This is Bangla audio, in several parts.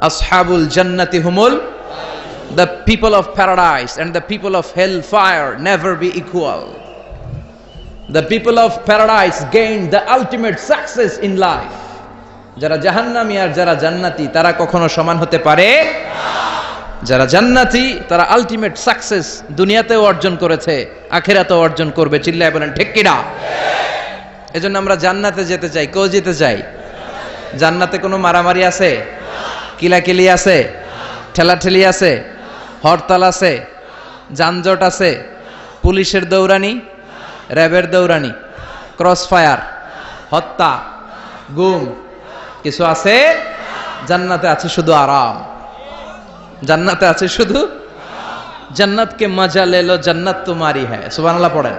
আসহাবুল জান্নাতি হুমুল, the people of paradise and the people of hellfire never be equal. The people of paradise gain the ultimate success in life. যারা জাহান্নামী আর যারা জান্নাতি তারা কখনো সমান হতে পারে না। যারা জান্নাতি তারা আলটিমেট সাকসেস দুনিয়াতেও অর্জন করেছে, আখিরাতেও অর্জন করবে। চিল্লায় বলেন ঠিক কিনা? এজন্য আমরা জান্নাতে যেতে চাই। কেউ যেতে চাই? জান্নাতে কোনো মারামারি আছে? কিলাকিলি আছে? ঠেলাঠেলি আছে? হরতাল আছে? যানজট আছে? পুলিশের দৌড়ানি, র্যাবের দৌড়ানি, ক্রস ফায়ার, হত্যা, গুম কিছু আছে? জান্নাতে আছে শুধু আরাম। জান্নাতে আছে শুধু জান্নাত কে মজা লেলো, জান্নাত তোমারি হ্যায়। সুবহানাল্লাহ পড়েন।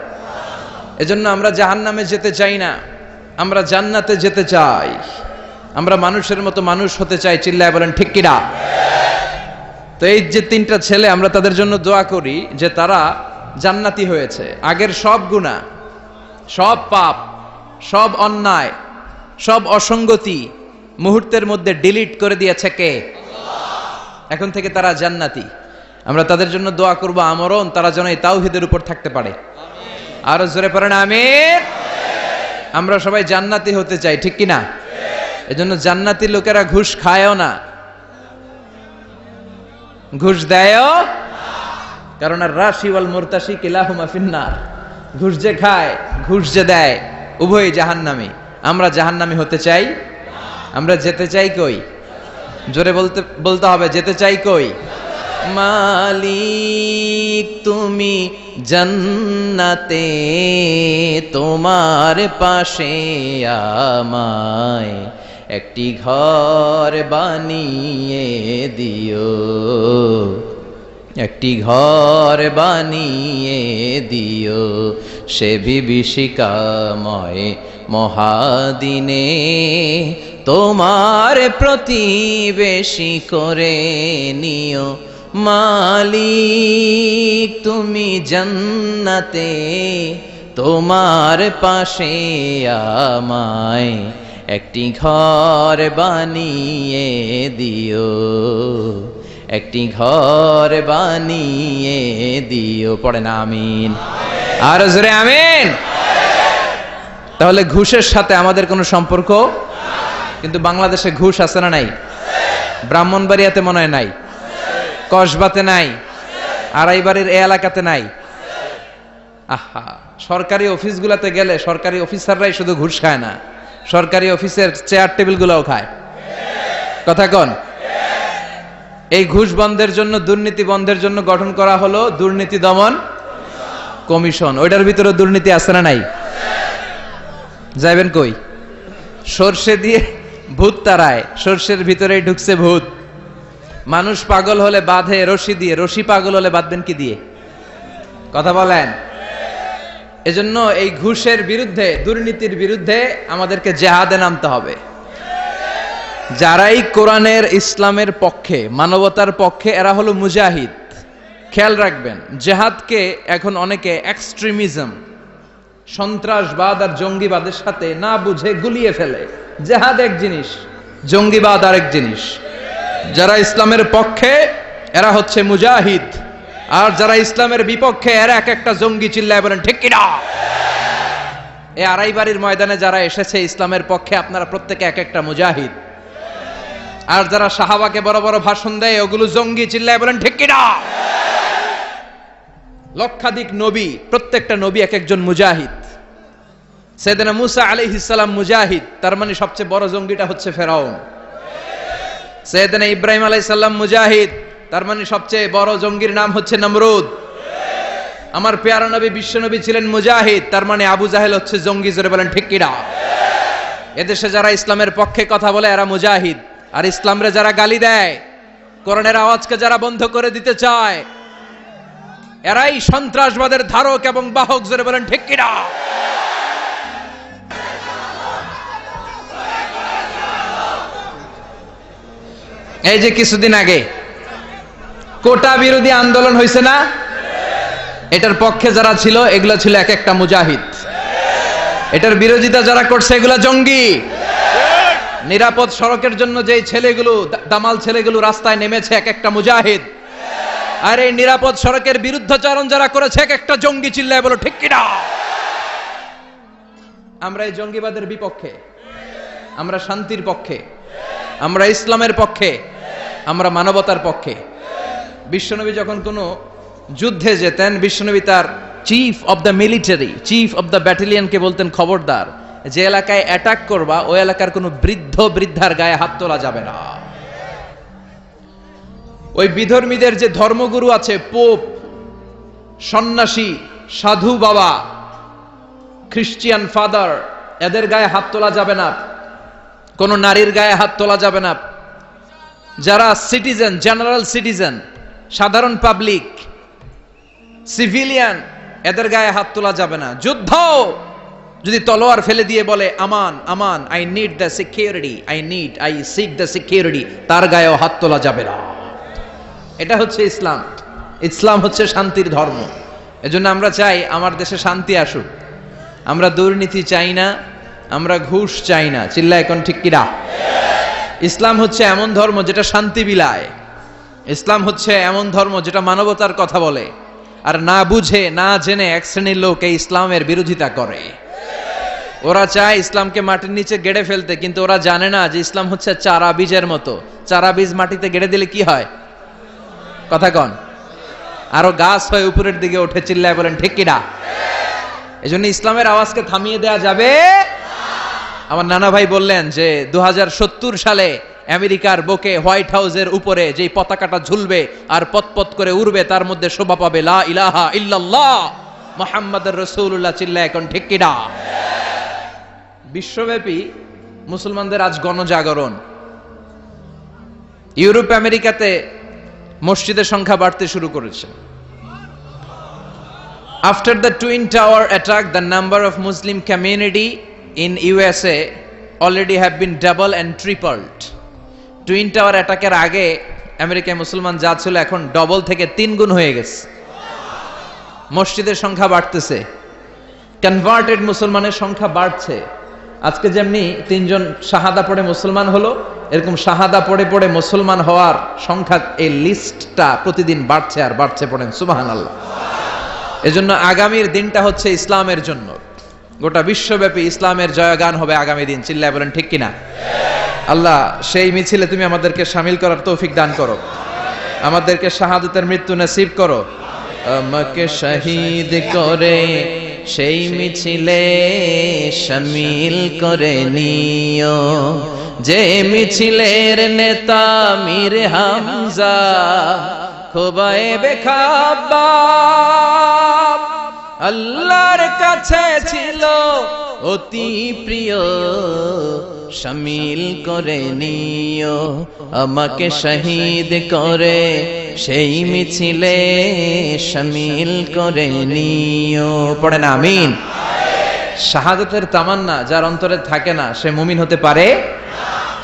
এজন্য আমরা জাহান্নামে যেতে চাই না, আমরা জান্নাতে যেতে চাই। আমরা মানুষের মতো মানুষ হতে চাই। চিল্লায় বলেন ঠিক কিনা? তো এই যে তিনটা ছেলে, আমরা তাদের জন্য দোয়া করি যে তারা জান্নাতি হয়েছে। আগের সব গুনাহ, সব পাপ, সব অন্যায়, সব অসঙ্গতি মুহূর্তের মধ্যে ডিলিট করে দিয়েছে কে? এখন থেকে তারা জান্নাতি। আমরা তাদের জন্য দোয়া করব আমরণ তারা যেন এই তাওহীদের উপর থাকতে পারে। আরো জোরে পড়েন আমিন। আমরা সবাই জান্নাতি হতে চাই, ঠিক কি না? এজন্য জান্নাতি লোকেরা ঘুষ খায়ও না, ঘুষ দেয়ও না। কারণ আর রাশি ওয়াল মুরতাশি কিলাহুমা ফিন্নার। ঘুষ যে খায়, ঘুষ যে দেয়, উভয়ই জাহান্নামী। আমরা জাহান্নামী হতে চাই? আমরা যেতে চাই কই? জোরে বলতে হবে, যেতে চাই কই? মালিক তুমি জান্নাতে, তোমার পাশে আমায় একটি ঘর বানিয়ে দিও, একটি ঘর বানিয়ে দিও সে বিভীষিকাময় মহাদিনে, তোমার প্রতিবেশী করে নিও। মালিক তুমি জান্নাতে, তোমার পাশে আমায় একটি ঘর বানিয়ে দিও, একটি ঘর বানিয়ে দিও। পড়েন আমিন। আর জোরে আমিন। তাহলে ঘুষের সাথে আমাদের কোনো সম্পর্ক? কিন্তু বাংলাদেশে ঘুষ আছে না নাই? ব্রাহ্মণবাড়িয়াতে মনে হয় নাই, কসবাতে নাই, আড়াইবাড়ির এই এলাকাতে নাই। আহা, সরকারি অফিসগুলোতে গেলে সরকারি অফিসাররাই শুধু ঘুষ খায় না, সরকারি অফিসের চেয়ার টেবিলগুলোও খায়। কথা কন। এই ঘুষ বন্ধের জন্য, দুর্নীতি বন্ধের জন্য গঠন করা হলো দুর্নীতি দমন কমিশন। ওইটার ভিতরে দুর্নীতি আছে না নাই? যাইবেন কই? সরষে দিয়ে ভূত তাড়ায়, সরষের ভিতরেই ঢুকছে ভূত। মানুষ পাগল হলে বাঁধে রশি দিয়ে, রশি পাগল হলে বাঁধবেন কি দিয়ে? কথা বলেন। এজন্য এই ঘুষের বিরুদ্ধে, দুর্নীতির বিরুদ্ধে আমাদেরকে জেহাদে নামতে হবে। যারাই কোরআনের, ইসলামের পক্ষে, মানবতার পক্ষে, এরা হলো মুজাহিদ। খেয়াল রাখবেন, জেহাদকে এখন অনেকে এক্সট্রিমিজম, সন্ত্রাসবাদ আর জঙ্গিবাদের সাথে না বুঝে গুলিয়ে ফেলে। জেহাদ এক জিনিস, জঙ্গিবাদ আরেক জিনিস। যারা ইসলামের পক্ষে এরা হচ্ছে মুজাহিদ, আর যারা ইসলামের বিপক্ষে এরা এক একটা জঙ্গি। চিল্লায় বলেন ঠিক কিনা? এই আড়াইবাড়ির ময়দানে যারা এসেছে ইসলামের পক্ষে, আপনারা প্রত্যেকে এক একটা মুজাহিদ। আর যারা সাহাবাকে বড় বড় ভাষণ দেয় ওগুলো জঙ্গি। চিল্লায় বলেন ঠিক কিনা? লক্ষাধিক নবী, প্রত্যেকটা নবী এক একজন মুজাহিদ। সাইয়েদনা মুসা আলাইহিস সালাম মুজাহিদ, তার মানে সবচেয়ে বড় জঙ্গিটা হচ্ছে ফেরাউন। সাইয়েদনা ইব্রাহিম আলাইহিস সালাম মুজাহিদ, তার মানে সবচেয়ে বড় জঙ্গির নাম হচ্ছে নমরুদ। আমার পেয়ারা নবী, বিশ্ব নবী ছিলেন মুজাহিদ, তার মানে আবু জাহেল হচ্ছে জঙ্গি। জোরে বলেন ঠিক কিনা? এদেশে যারা ইসলামের পক্ষে কথা বলে এরা মুজাহিদ, আর ইসলামরে যারা গালি দেয়, কোরআনের আওয়াজকে যারা বন্ধ করে দিতে চায়, এরাই সন্ত্রাসবাদের ধারক এবং বাহক। জোরে বলেন ঠিক কিনা? এই যে কিছুদিন আগে কোটা বিরোধী আন্দোলন হয়েছে না, এটার পক্ষে যারা ছিল এগুলো ছিল এক একটা মুজাহিদ। এটার বিরোধিতা যারা করছে এগুলা জঙ্গি। নিরাপদ সড়কের জন্য যেই ছেলেগুলো, দামাল ছেলেগুলো রাস্তায় নেমেছে, এক একটা মুজাহিদ। আর এই নিরাপদ সড়কের বিরুদ্ধাচরণ যারা করেছে, এক একটা জঙ্গি। চিল্লায় বলো ঠিক কিনা? আমরা এই জঙ্গিবাদের বিপক্ষে, আমরা শান্তির পক্ষে, আমরা ইসলামের পক্ষে, আমরা মানবতার পক্ষে। বিশ্বনবী যখন কোনো যুদ্ধে যেতেন, বিশ্বনবী তার chief of the military, chief of the ব্যাটালিয়নকে বলতেন, খবরদার, যে এলাকায় অ্যাটাক করবা ওই এলাকার কোনো বৃদ্ধ বৃদ্ধার গায়ে হাত তোলা যাবে না। ওই বিধর্মীদের যে ধর্মগুরু আছে, পোপ, সন্ন্যাসী, সাধু বাবা, খ্রিস্টিয়ান ফাদার, এদের গায়ে হাত তোলা যাবে না। কোন নারীর গায়ে হাত তোলা যাবে না। যারা সিটিজেন, জেনারেল সিটিজেন, সাধারণ পাবলিক, সিভিলিয়ান, এদের গায়ে হাত তোলা যাবে না। যুদ্ধ যদি তলোয়ার ফেলে দিয়ে বলে আমান আমান, I need the security, I seek the security, তার গায়েও হাত তোলা যাবে না। এটা হচ্ছে ইসলাম। ইসলাম হচ্ছে শান্তির ধর্ম। এজন্য আমরা চাই আমার দেশে শান্তি আসুক। আমরা দুর্নীতি চাই না, আমরা ঘুষ চাই না। চিল্লা এখন ঠিক কিনা? ইসলাম হচ্ছে এমন ধর্ম যেটা শান্তি বিলায়। ইসলাম হচ্ছে এমন ধর্ম যেটা মানবতার কথা বলে। আর না বুঝে না জেনে এক শ্রেণীর লোক এই ইসলামের বিরোধিতা করে। ওরা চায় ইসলামকে মাটির নিচে গেড়ে ফেলতে, কিন্তু ওরা জানে না যে ইসলাম হচ্ছে চারা বীজের মতো। চারা বীজ মাটিতে গেড়ে দিলে কি হয়? কথা কন, আরো গাছ হয়ে উপরের দিকে ওঠে। চিল্লায় বলেন ঠিক কিনা? এজন্য ইসলামের আওয়াজকে থামিয়ে দেয়া যাবে। আমার নানা ভাই বললেন যে 2070 সালে আমেরিকার বুকে হোয়াইট হাউসের উপরে যে পতাকাটা ঝুলবে আর পতপত করে উড়বে, তার মধ্যে শোভা পাবে লা ইলাহা ইল্লাল্লাহ মুহাম্মাদুর রাসূলুল্লাহ। চিল্লায় এখন ঠিক কিনা? বিশ্বব্যাপী মুসলমানদের আজ গণজাগরণ। ইউরোপ আমেরিকাতে মসজিদের সংখ্যা বাড়তে শুরু করেছে। After the Twin Tower attack, the number of Muslim community in USA already have been double and tripled. Twin Tower অ্যাটাকের আগে আমেরিকায় মুসলমান যা ছিল এখন ডবল থেকে 3 গুণ হয়ে গেছে। মসজিদের সংখ্যা বাড়তেছে, কনভার্টেড মুসলমানের সংখ্যা বাড়ছে। আজকে যেমনি 3 জন শাহাদা পড়ে মুসলমান হলো, এরকম শাহাদা পড়ে পড়ে মুসলমান হওয়ার সংখ্যা, এই লিস্টটা প্রতিদিন বাড়ছে আর বাড়ছে। পড়েন সুবহানাল্লাহ। এজন্য আগামীর দিনটা হচ্ছে ইসলামের জন্য। গোটা বিশ্বব্যাপী ইসলামের জয়গান হবে আগামী দিন। চিল্লায় বলেন ঠিক কিনা? আল্লাহ সেই মিছিলে তুমি আমাদেরকে শামিল করার তৌফিক দান করো, আমাদেরকে শাহাদাতের মৃত্যু নসিব করো। আমাকে শহীদ করে সেই মিছিলে শামিল করে নিও, যে মিছিলের নেতা মীর হামজা খোবায়েবে খাব্বাব আল্লাহর কাছে ছিল অতি প্রিয়। শামিল করে নিও আমাকে শহীদ করে সেই মিছিলে শামিল করে নিও। পড়েন আমিন। শাহাদাতের তামান্না যার অন্তরে থাকে না সে মুমিন হতে পারে?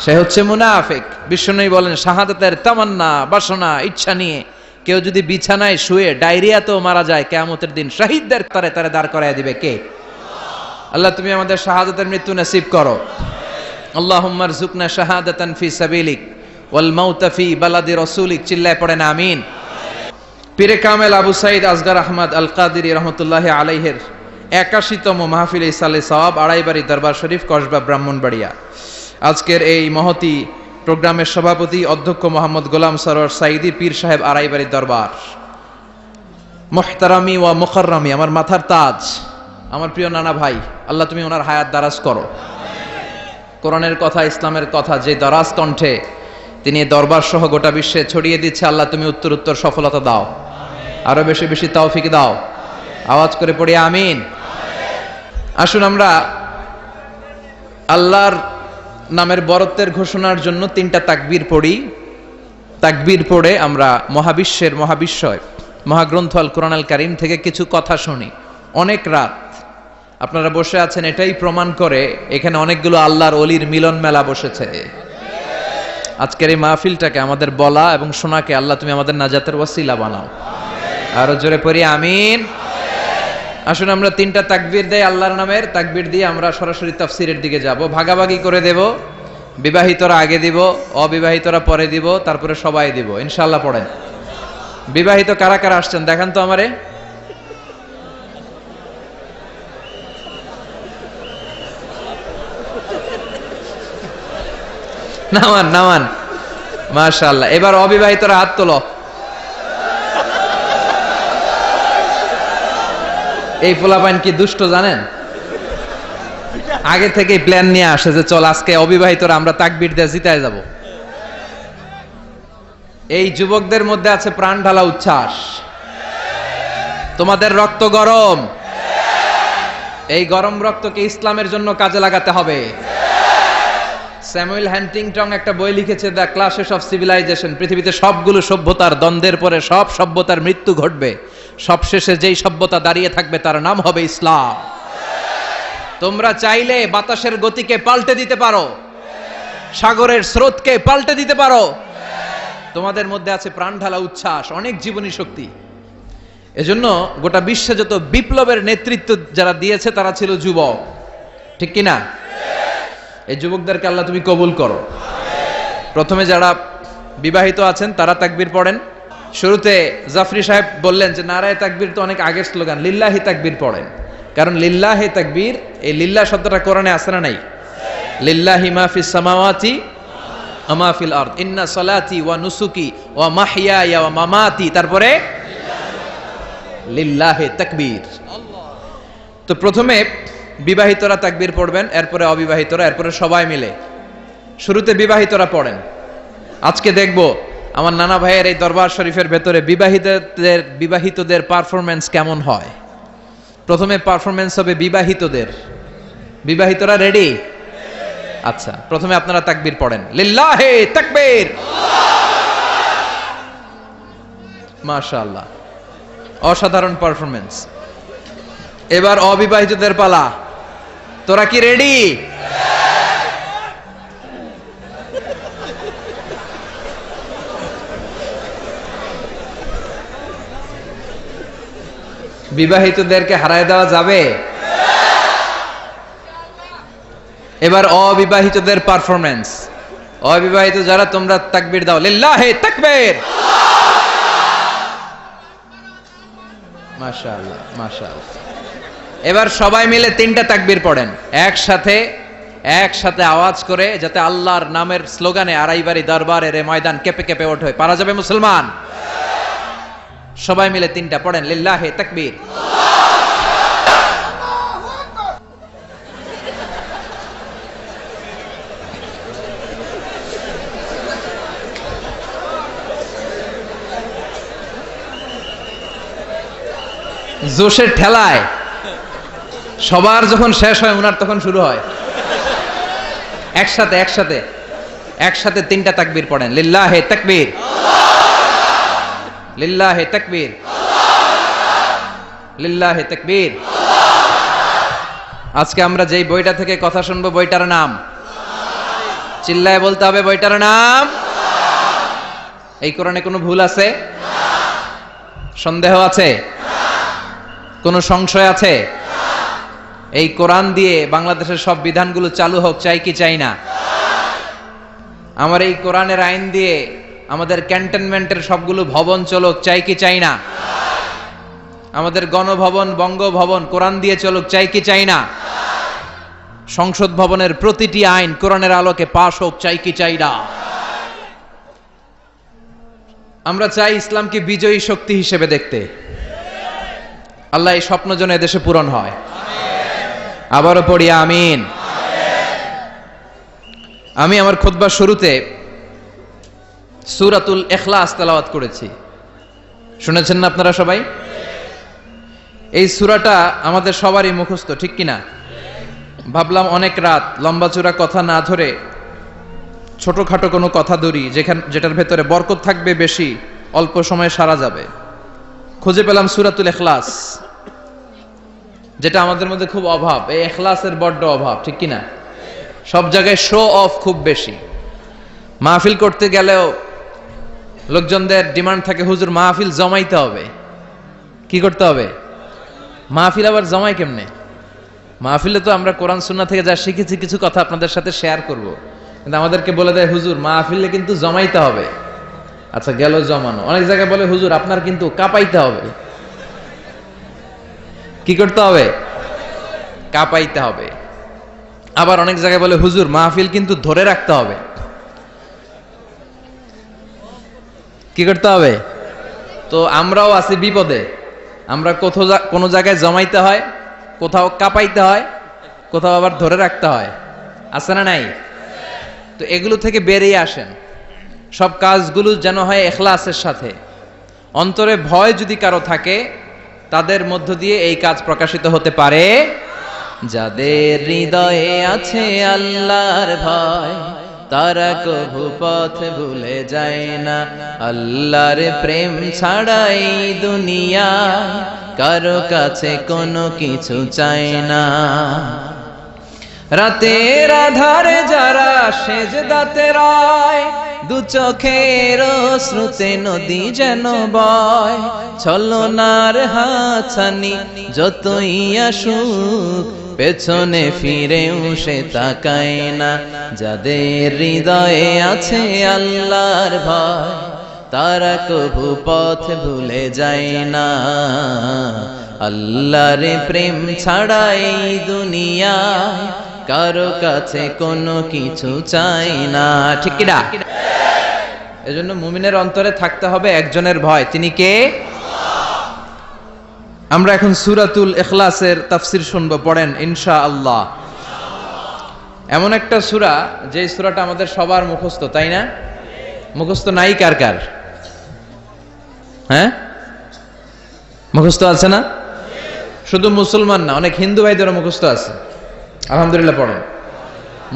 সে হচ্ছে মুনাফিক। বিশ্বনবী বলেন শাহাদাতের তামান্না, বাসনা, ইচ্ছা নিয়ে কেউ যদি বিছানায় শুয়ে ডায়রিয়াতেও মারা যায়, কিয়ামতের দিন শহীদদের তারে তারে দাঁড় করায় দিবে কে? আল্লাহ তুমি আমাদের শাহাদাতের মৃত্যু নসিব করো। আল্লাহুম্মা রযুকনা শাহাদাতান ফি সাবিলিক ওয়াল মাউতা ফি বালাদি রাসূলিক। চিল্লায় পড়েন আমিন। পীরে কামেল আবু সাঈদ আসগার আহমদ আল কাদেরী রহমতুল্লাহি আলাইহির 81তম মাহফিলে ইসালে সওয়াব, আড়াইবাড়ি দরবার শরীফ, কসবা, ব্রাহ্মণবাড়িয়া। আজকের এই মহতি প্রোগ্রামের সভাপতি অধ্যক্ষ মোহাম্মদ গোলাম সরোয়ার সাঈদী পীর সাহেব, আড়াইবাড়ি দরবার। মুহতারামি ওয়া মুকাররামি, আমার মাথার তাজ, আমার প্রিয় নানা ভাই, আল্লাহ তুমি ওনার হায়াত দারাজ করো। কোরআনের কথা, ইসলামের কথা যে দারাজ কণ্ঠে তিনি দরবার সহ গোটা বিশ্বে ছড়িয়ে দিচ্ছে, আল্লাহ তুমি উত্তর উত্তর সফলতা দাও, আরো বেশি বেশি তৌফিক দাও। আওয়াজ করে পড়ি আমিন। আসুন আমরা আল্লাহর নামের বরত্বের ঘোষণার জন্য 3টা তাকবীর পড়ি। তাকবীর পড়ে আমরা মহাবিশ্বের মহাবিশ্বয় মহাগ্রন্থ আল কোরআন আল কারীম থেকে কিছু কথা শুনি। অনেক রাত আপনারা বসে আছেন, এটাই প্রমাণ করে এখানে অনেকগুলো আল্লাহর ওলির মিলন মেলা বসেছে। আজকের এই মাহফিলটাকে, আমাদের বলা এবং শোনাকে আল্লাহ তুমি আমাদের নাজাতের ওয়াসিলা বানাও। আরো জোরে পড়ি আমিন। আসুন আমরা 3টা তাকবীর দেই আল্লাহর নামের। তাকবীর দিয়ে আমরা সরাসরি তাফসীরের দিকে যাব, ভাগাভাগি করে দেব। বিবাহিতরা আগে দিব, অবিবাহিতরা পরে দিব, তারপরে সবাই দিব ইনশাআল্লাহ। পড়েন। বিবাহিত কারা কারা আসছেন দেখান তো আমারে। নামান নামান, মাশাআল্লাহ। এবার অবিবাহিতরা হাত তোলো। এই পোলাপাইন কি দুষ্ট জানেন, আগে থেকেই প্ল্যান নিয়ে আসে যে চল আজকে অবিবাহিতরা আমরা তাকবীর দিয়ে জিতায় যাব। এই যুবকদের মধ্যে আছে প্রাণ ঢালা উচ্ছ্বাস, তোমাদের রক্ত গরম, এই গরম রক্তকে ইসলামের জন্য কাজে লাগাতে হবে। স্যামুয়েল হ্যান্টিংটন একটা বই লিখেছে, দ্য ক্লাসেস অফ সিভিলাইজেশন। পৃথিবীতে সবগুলো সভ্যতার দ্বন্দ্বের পরে সব সভ্যতার মৃত্যু ঘটবে, সবশেষে যেই সভ্যতা দাঁড়িয়ে থাকবে তার নাম হবে ইসলাম। তোমরা চাইলে বাতাসের গতিকে পাল্টে দিতে পারো, সাগরের স্রোতকে পাল্টে দিতে পারো। তোমাদের মধ্যে আছে প্রাণ ঢালা উচ্ছ্বাস, অনেক জীবনী শক্তি। এজন্য গোটা বিশ্বে যত বিপ্লবের নেতৃত্ব যারা দিয়েছে তারা ছিল যুবক, ঠিক কিনা? এই যুবকদেরকে আল্লাহ তুমি কবুল করো। প্রথমে যারা বিবাহিত আছেন তারা তাকবীর পড়েন। শুরুতে জাফরি সাহেব বললেন যে নারায়ে তাকবীর তো অনেক আগের স্লোগান, লিল্লাহি তাকবীর পড়েন। কারণ লিল্লাহি তাকবীর, এই লিল্লাহ শব্দটা কোরআনে আছে না নাই? লিল্লাহি মা ফিস সামাওয়াতি ওয়া মা ফিল আরদ, ইন্না সালাতি ওয়া নুসুকি ওয়া মাহইয়ায়া ওয়া মামাতি, তারপরে লিল্লাহি তাকবীর। তো প্রথমে বিবাহিতরা তাকবীর পড়বেন, এরপরে অবিবাহিতরা, এরপরে সবাই মিলে। শুরুতে বিবাহিতরা পড়েন। আজকে দেখব আমার নানা ভাইয়ের এই দরবার শরীফের ভেতরে বিবাহিতদের পারফরম্যান্স কেমন হয়। প্রথমে পারফরম্যান্স হবে বিবাহিতদের। বিবাহিতরা রেডি? আচ্ছা, প্রথমে আপনারা তাকবীর পড়েন, লিল্লাহি তাকবীর। মাশাআল্লাহ, অসাধারণ পারফরম্যান্স। এবার অবিবাহিতদের পালা, তোরা কি রেডি? বিবাহিতদেরকে হারায় দেওয়া যাবে? এবার অবিবাহিতদের পারফরম্যান্স। অবিবাহিত যারা, তোমরা তাকবীর দাও, লিল্লাহি তাকবীর। মাশাআল্লাহ মাশাআল্লাহ। এবার সবাই মিলে তিনটা তাকবীর পড়েন একসাথে আওয়াজ করে, যাতে আল্লাহর নামের স্লোগানে আড়াইবাড়ি দরবারের ময়দান কেঁপে কেঁপে ওঠে। পারা যাবে মুসলমান? সবাই মিলে তিনটা পড়েন, লিল্লাহি তাকবীর। জোশের ঠেলায় সবার যখন শেষ হয় উনার তখন শুরু হয়। একসাথে তিনটা তাকবীর পড়েন, লিল্লাহি তাকবীর, লিল্লাহি তাকবীর, লিল্লাহি তাকবীর। আজকে আমরা যেই বইটা থেকে কথা শুনবো বইটার নাম চিল্লায় বলতে হবে, বইটার নাম। এই কোরআনে কোনো ভুল আছে? সন্দেহ আছে? কোনো সংশয় আছে? এই কোরআন দিয়ে বাংলাদেশের সব বিধানগুলো চালু হোক, চাই কি চাই না? আমার এই কোরআনের আইন দিয়ে আমাদের ক্যান্টনমেন্টের সবগুলো ভবন চলুক, চাই কি চাই না? আমাদের গণভবন, বঙ্গভবন কোরআন দিয়ে চলুক, চাই কি চাই না? সংসদ ভবনের প্রতিটি আইন কোরআনের আলোকে পাশ হোক, চাই কি চাই না? আমরা চাই ইসলামকে বিজয়ী শক্তি হিসেবে দেখতে। আল্লাহ এই স্বপ্ন যেন এদেশে পূরণ হয়। আবারও পড়ি আমিন। আমি আমার খুতবার শুরুতে সূরাতুল ইখলাস তেলাওয়াত করেছি, শুনেছেন না আপনারা সবাই? এই সূরাটা আমাদের সবারই মুখস্থ, ঠিক কিনা? ভাবলাম অনেক রাত লম্বা চূড়া কথা না ধরে ছোটখাটো কোনো কথা ধরি, যেটার ভেতরে বরকত থাকবে বেশি, অল্প সময়ে সারা যাবে। খুঁজে পেলাম সূরাতুল ইখলাস, যেটা আমাদের মধ্যে খুব অভাব। এই ইখলাসের বড্ড অভাব, ঠিক কিনা? সব জায়গায় শো অফ খুব বেশি। মাহফিল করতে গেলেও লোকজনদের ডিমান্ড থাকে, হুজুর মাহফিল জমাইতে হবে। কি করতে হবে? মাহফিল আবার জমাই কেমনে? মাহফিলে তো আমরা কোরআন সুন্নাহ থেকে যা শিখেছি কিছু কথা আপনাদের সাথে শেয়ার করব। কিন্তু আমাদেরকে বলে দেয় হুজুর মাহফিলে কিন্তু জমাইতে হবে। আচ্ছা গেল জমানো। অনেক জায়গায় বলে হুজুর আপনার কিন্তু কাঁপাইতে হবে। কি করতে হবে? কাঁপাইতে হবে। আবার অনেক জায়গায় বলে হুজুর মাহফিল কিন্তু ধরে রাখতে হবে। কি করতে হবে? তো আমরাও আছি বিপদে। আমরা কোনো জায়গায় জমাইতে হয়, কোথাও কাঁপাইতে হয়, কোথাও আবার ধরে রাখতে হয়। আছে না নাই? তো এগুলো থেকে বেরিয়ে আসেন। সব কাজগুলো যেন হয় ইখলাসের সাথে। অন্তরে ভয় যদি কারো থাকে তাদের মধ্য দিয়ে এই কাজ প্রকাশিত হতে পারে। যাদের হৃদয়ে আছে আল্লাহর ভয় তারা কভু পথ ভুলে যায় না। আল্লাহর প্রেম ছাড়াই দুনিয়া কারো কাছে কোনো কিছু চায় না। রাতের আধারে যারা সেজদাতে রয় দু চোখের শ্রুতে নদী যেন বয়। ছলনার হাতছানি যতই আসুক পেছনে ফিরেও সে তাকায় না। যাদের হৃদয়ে আছে আল্লাহর ভয় তারা কভু পথ ভুলে যায় না। আল্লাহর প্রেম ছাড়াই দুনিয়া কারো কাছে কোনো কিছু চাই না। ঠিক কি না? এজন্য মুমিনের অন্তরে থাকতে হবে একজনের ভয়, তিনি কে? আমরা এখন সূরাতুল ইখলাসের তাফসীর শুনবো, পড়েন ইনশাআল্লাহ। এমন একটা সূরা যে সূরাটা আমাদের সবার মুখস্থ, তাই না? মুখস্থ নাই কার কার? হ্যাঁ, মুখস্থ আছে না? শুধু মুসলমান না, অনেক হিন্দু ভাইদেরও মুখস্থ আছে। আলহামদুলিল্লাহ পড়েন।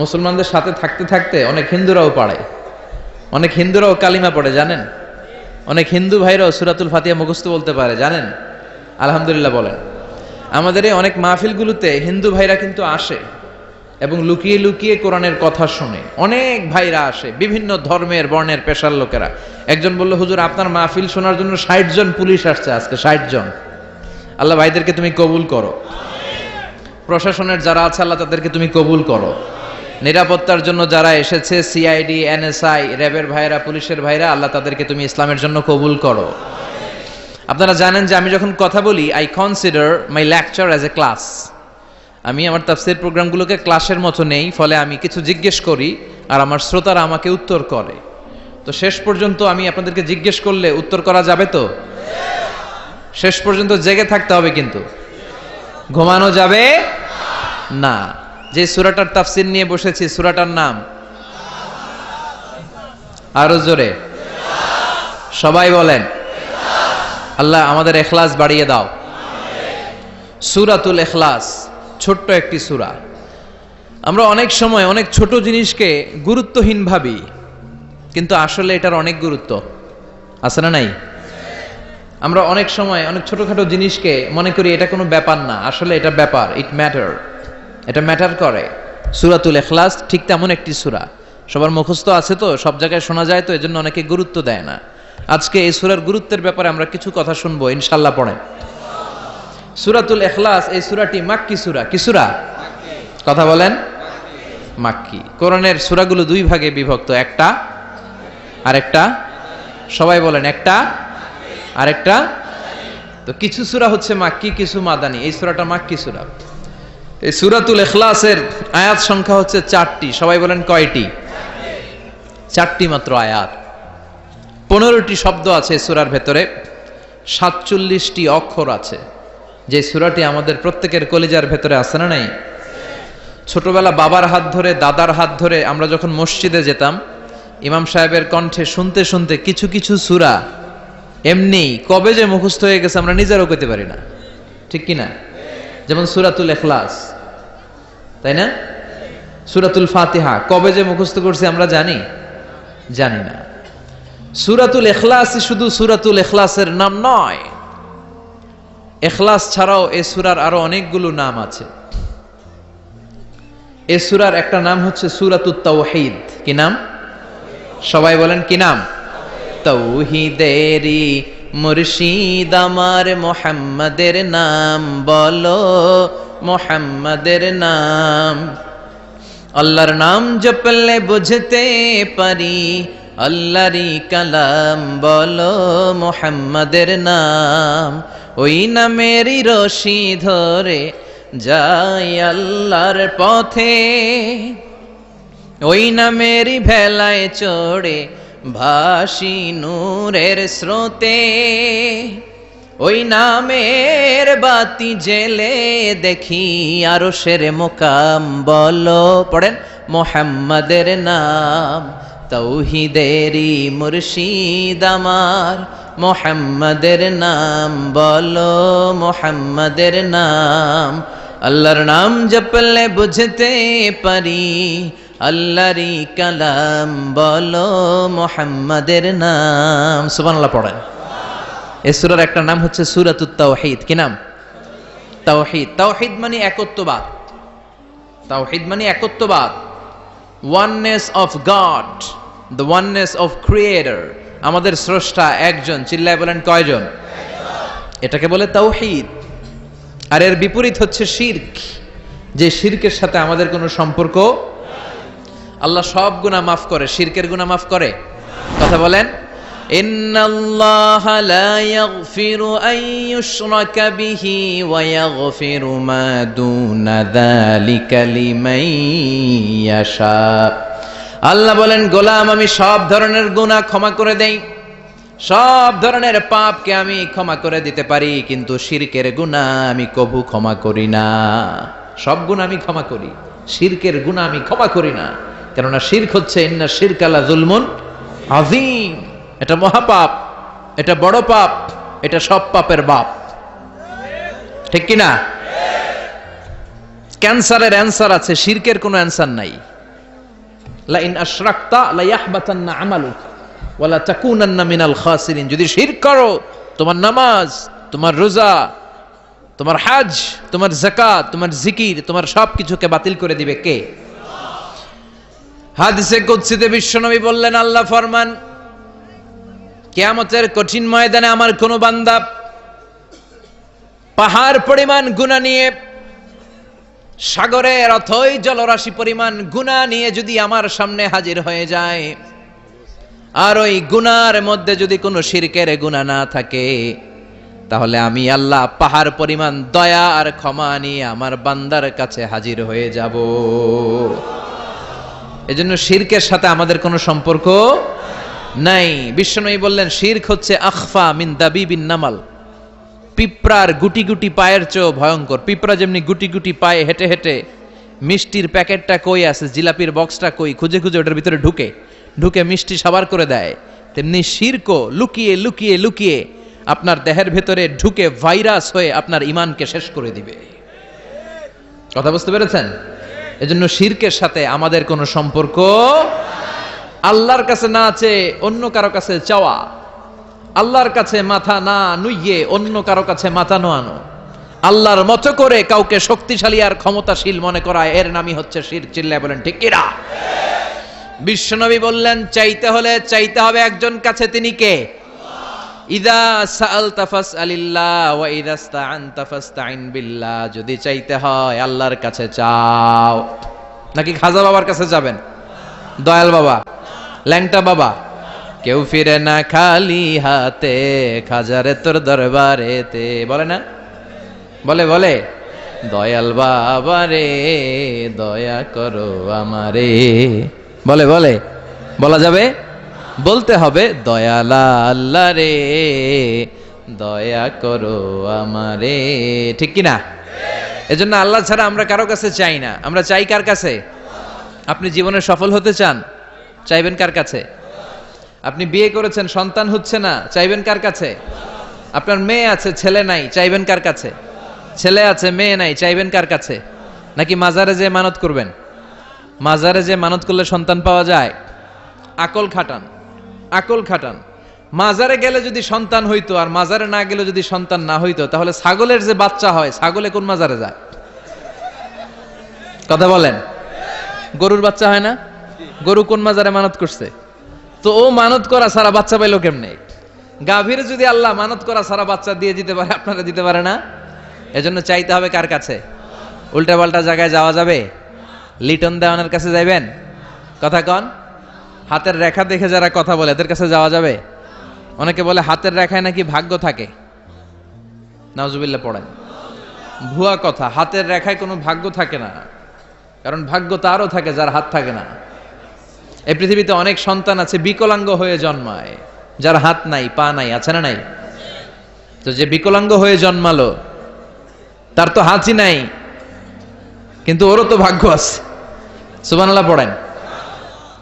মুসলমানদের সাথে থাকতে থাকতে অনেক হিন্দুরাও পড়ে, অনেক হিন্দুরাও কালিমা পড়ে, জানেন? অনেক হিন্দু ভাইরাও সূরাতুল ফাতিহা মুখস্থ বলতে পারে, জানেন? আলহামদুলিল্লাহ বলেন। আমাদের এই অনেক মাহফিলগুলোতে হিন্দু ভাইরা কিন্তু আসে এবং লুকিয়ে লুকিয়ে কোরআনের কথা শুনে। অনেক ভাইরা আসে, বিভিন্ন ধর্মের বর্ণের পেশার লোকেরা। একজন বলল হুজুর আপনার মাহফিল শোনার জন্য 60 জন পুলিশ আসছে আজকে, 60 জন। আল্লাহ ভাইদেরকে তুমি কবুল করো। প্রশাসনের যারা আছে আল্লাহ তাদেরকে তুমি কবুল করো। নিরাপত্তার জন্য যারা এসেছে, সিআইডি, এনএসআই, র্যাবের ভাইরা, পুলিশের ভাইরা, আল্লাহ তাদেরকে তুমি ইসলামের জন্য কবুল করো। আপনারা জানেন যে আমি যখন কথা বলি I consider my lecture as a class. আমি আমার তাফসীর প্রোগ্রামগুলোকে ক্লাসের মতো নেই। ফলে আমি কিছু জিজ্ঞেস করি আর আমার শ্রোতারা আমাকে উত্তর করে। তো শেষ পর্যন্ত আমি আপনাদেরকে জিজ্ঞেস করলে উত্তর করা যাবে তো? শেষ পর্যন্ত জেগে থাকতে হবে, কিন্তু ঘুমানো যাবে না। যে সূরাটার তাফসীর নিয়ে বসেছি সূরাটার নাম আরো জোরে সবাই বলেন। আল্লাহ আমাদের ইখলাস বাড়িয়ে দাও। সূরাতুল ইখলাস ছোট্ট একটি সূরা। আমরা অনেক সময় অনেক ছোট জিনিসকে গুরুত্বহীন ভাবি, কিন্তু আসলে এটার অনেক গুরুত্ব আছে না নাই? আমরা অনেক সময় অনেক ছোটখাটো জিনিসকে মনে করি এটা কোনো ব্যাপার না, আসলে এটা ব্যাপার। ইট ম্যাটার, এটা ম্যাটার করে। সূরাতুল ইখলাস ঠিক তেমন একটি সূরা। সবার মুখস্থ আছে তো, সব জায়গায় শোনা যায় তো, এজন্য অনেকে গুরুত্ব দেয় না। আজকে এই সূরার গুরুত্বের ব্যাপারে আমরা কিছু কথা শুনবো ইনশাআল্লাহ। পড়েন সূরাতুল ইখলাস। এই সূরাটি মাক্কি সূরা। কি সূরা? কথা বলেন, মাক্কি। কোরআনের সূরাগুলো দুই ভাগে বিভক্ত, একটা আরেকটা। সবাই বলেন, একটা আরেকটা। তো কিছু সূরা হচ্ছে মাক্কি, কিছু মাদানী। এই সূরাটা মাক্কি সূরা। এই সূরাতুল ইখলাসের আয়াত সংখ্যা হচ্ছে 4টি। সবাই বলেন কয়টি? 4টি মাত্র আয়াত। 15টি শব্দ আছে এই সূরার ভেতরে, 47টি অক্ষর আছে। যে সূরাটি আমাদের প্রত্যেকের কলিজার ভেতরে আছে না নাই? ছোটবেলা বাবার হাত ধরে, দাদার হাত ধরে আমরা যখন মসজিদে যেতাম, ইমাম সাহেবের কণ্ঠে শুনতে শুনতে কিছু কিছু সূরা এমনি কবে যে মুখস্থ হয়ে গেছে আমরা নিজেরও কইতে পারি না, ঠিক কি না? যেমন সূরাতুল ইখলাস, তাই না? সূরাতুল ফাতিহা কবে যে মুখস্থ করছি আমরা জানি না। সূরাতুল ইখলাস শুধু সূরাতুল ইখলাসের নাম নয়, ইখলাস ছাড়াও এই সূরার আরো অনেকগুলো নাম আছে। এই সূরার একটা নাম হচ্ছে সূরাতুত তাওহীদ। কি নাম? সবাই বলেন, কি নাম? তাওহীদেরই মুর্শিদ আমার মুহাম্মাদের নাম বলো, মুহাম্মাদের নাম। আল্লাহর নাম জপলে বুঝতে পারি আল্লাহরই কালাম, বলো মুহাম্মাদের নাম। ওই নামেরই রশি ধরে যাই আল্লাহর পথে, ওই নামেরই ভেলায় চড়ে ভাসি নূরের স্রোতে। ওই নামের বাতি জেলে দেখি আরশের মুকাম, বলো পড়েন মুহাম্মাদের নাম। তাওহীদেরই মুর্শিদ আমার মুহাম্মাদের নাম, বলো মুহাম্মাদের নাম। আল্লাহর নাম জপলে বুঝতে পারি আল্লাহরই কালাম, বলো মুহাম্মাদের নাম। সুবহানাল্লাহ পড়েন। এই সূরার একটা নাম হচ্ছে সূরাতুত তাওহীদ। কি নাম? তাওহীদ। তাওহীদ মানে একত্ববাদ। তাওহীদ মানে একত্ববাদ, oneness of God, the oneness of creator. আমাদের স্রষ্টা একজন, চিল্লায় বলেন কয়জন? এটাকে বলে তাওহীদ। আর এর বিপরীত হচ্ছে শিরক, যে শিরকের সাথে আমাদের কোনো সম্পর্ক। আল্লাহ সব গুনাহ মাফ করে, শিরকের গুনাহ মাফ করে? কথা বলেন। ইন্নাল্লাহা লা ইয়াগফিরু আন ইউশরাকা বিহি ওয়া ইয়াগফিরু মা দুনা যালিকা লিমান ইয়াশা। আল্লাহ বলেন, গোলাম আমি সব ধরনের গুনাহ ক্ষমা করে দেই, সব ধরনের পাপকে আমি ক্ষমা করে দিতে পারি, কিন্তু শিরকের গুনাহ আমি কবু ক্ষমা করি না। সব গুনাহ আমি ক্ষমা করি, শিরকের গুনাহ আমি ক্ষমা করি না। কেননা শিরক হচ্ছে ইন্না শিরকা লা যুলমুন আযীম, এটা মহাপাপ, এটা বড় পাপ, এটা সব পাপের বাপ। ঠিক কি না? ক্যান্সারের অ্যানসার আছে, শিরকের কোনো অ্যানসার নাই। লা ইন আশরাকতা লা ইয়াহবাতান্না আমালুক ওয়া লা তাকুনান্না মিনাল খাসিরিন। যদি শিরক করো, তোমার নামাজ, তোমার রোজা, তোমার হজ, তোমার যাকাত, তোমার জিকির, তোমার সবকিছুকে বাতিল করে দিবে কে? হাদিসে কুদসিতে বিশ্বনবী বললেন, আল্লাহ ফরমান, কিয়ামতের কঠিন ময়দানে আমার কোন বান্দা পাহাড় পরিমাণ গুনাহ নিয়ে, সাগরের অথই জলরাশি পরিমাণ গুনাহ নিয়ে যদি আমার সামনে হাজির হয়ে যায়, আর ওই গুনার মধ্যে যদি কোনো শিরকের গুনাহ না থাকে, তাহলে আমি আল্লাহ পাহাড় পরিমাণ দয়া আর ক্ষমা নিয়ে আমার বান্দার কাছে হাজির হয়ে যাব। এজন্য শিরকের সাথে আমাদের কোনো সম্পর্ক নাই। বিশ্বনবী বললেন, শিরক হচ্ছে আখফা মিন দাবিবিন নামাল, পিঁপড়ার গুটি গুটি পায়ের চেয়েও ভয়ঙ্কর। পিঁপড়া যেমনি গুটি গুটি পায়ে হেঁটে হেঁটে মিষ্টির প্যাকেটটা কই আছে, জিলাপির বক্সটা কই খুঁজে খুঁজে ওটার ভিতরে ঢুকে ঢুকে মিষ্টি সাবার করে দেয়, তেমনি শিরকও লুকিয়ে লুকিয়ে লুকিয়ে আপনার দেহের ভেতরে ঢুকে ভাইরাস হয়ে আপনার ঈমানকে শেষ করে দিবে। কথা বুঝতে পেরেছেন? এজন্য শিরকের সাথে আমাদের কোনো সম্পর্ক আল্লাহর কাছে না চেয়ে অন্য কারো কাছে চাওয়া, আল্লাহর কাছে মাথা না নুইয়ে অন্য কারো কাছে মাথা নোয়ানো, আল্লাহর মতো করে কাউকে শক্তিশালী আর ক্ষমতাশীল মনে করা, এর নামই হচ্ছে শিরক। চিল্লায় বলেন ঠিক কিনা? বিশ্বনবী বললেন, চাইতে হলে চাইতে হবে একজন কাছে, তিনি কে? ইযা সাআলতা ফাসআলিল্লাহ ওয়া ইযা ইসতাআনতা ফাসতাইন বিল্লাহ। যদি চাইতে হয় আল্লাহর কাছে চাও। নাকি খাজা বাবার কাছে যাবেন? দয়াল বাবা, ল্যাংটা বাবা? কেউ ফিরে না খালি হাতে, খাজারে তোর দরবারেতে। বলে না? বলে বলে দয়াল বাবা রে দয়া করো আমারে। বলে বলে বলা যাবে? বলতে হবে, দয়াল আল্লাহ রে দয়া করো আমারে। ঠিক কি না? এজন্য আল্লাহ ছাড়া আমরা কারো কাছে চাই না। আমরা চাই কার কাছে? আপনি জীবনে সফল হতে চান, চাইবেন কার কাছে? আপনি বিয়ে করেছেন, সন্তান হচ্ছে না, চাইবেন কার কাছে? আপনার মেয়ে আছে, ছেলে নাই, চাইবেন কার কাছে? ছেলে আছে, মেয়ে নাই, চাইবেন কার কাছে? নাকি মাজারে যে মানত করবেন? মাজারে যে মানত করলে সন্তান পাওয়া যায়? আকল খাটান, আকল খাটান। মাজারে গেলে যদি সন্তান হইতো আর মাজারে না গেলে যদি সন্তান না হইতো, তাহলে ছাগলের যে বাচ্চা হয়, ছাগলে কোন মাজারে যায়? কথা বলেন। গরুর বাচ্চা হয় না? গরু কোন মাজারে মানত করছে? তো ও মানত করা সারা বাচ্চা পাইলো কেমনে? গাভীর যদি আল্লাহ মানত করা সারা বাচ্চা দিয়ে দিতে পারে, আপনারা দিতে পারে না? এজন্য চাইতে হবে কার কাছে? উল্টা পাল্টা জায়গায় যাওয়া যাবে? লিটন দেওয়ানের কাছে যাইবেন? কথা কন। হাতের রেখা দেখে যারা কথা বলে এদের কাছে যাওয়া যাবে? অনেকে বলে হাতের রেখায় নাকি ভাগ্য থাকে। নাউজুবিল্লাহ পড়েন। ভুয়া কথা, হাতের রেখায় কোনো ভাগ্য থাকে না। কারণ ভাগ্য তারও থাকে যার হাত থাকে না। এই পৃথিবীতে অনেক সন্তান আছে বিকলাঙ্গ হয়ে জন্মায়, যার হাত নাই পা নাই, আছে না নাই? তো যে বিকলাঙ্গ হয়ে জন্মালো তার তো হাতই নাই, কিন্তু ওরও তো ভাগ্য আছে। সুবহানাল্লাহ পড়েন।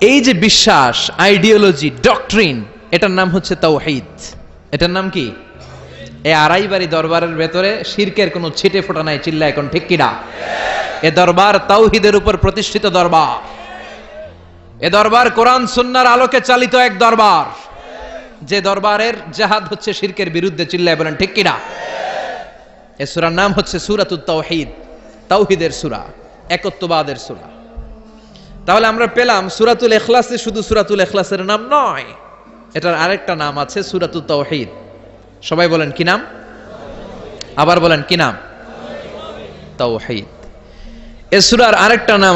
এই যে বিশ্বাস, আইডিওলজি, ডক্ট্রিন, এটার নাম হচ্ছে তাওহীদ। এটার নাম কি? এই আড়াইবাড়ি দরবারের ভেতরে শিরকের কোনো ছিটে ফোটা নাই, চিল্লা এখন ঠিক কিনা? এ দরবার তাওহীদের উপর প্রতিষ্ঠিত দরবার। এ দরবার কোরআন সুন্নাহর আলোকে চালিত এক দরবার, যে দরবারের জিহাদ হচ্ছে শিরকের বিরুদ্ধে, চিল্লায় বলেন ঠিক কিনা? এ সূরার নাম হচ্ছে সূরাতুত তাওহীদ, তাওহীদের সূরা, একত্ববাদের সূরা। তাহলে আমরা পেলাম সূরাতুল ইখলাস শুধু সূরাতুল ইখলাসের নাম নয়, এটার আরেকটা নাম আছে সূরাতুত তাওহীদ। সবাই বলেন কি নাম? আবার বলেন কি নাম? তাওহীদ। এ সূরার আরেকটা নাম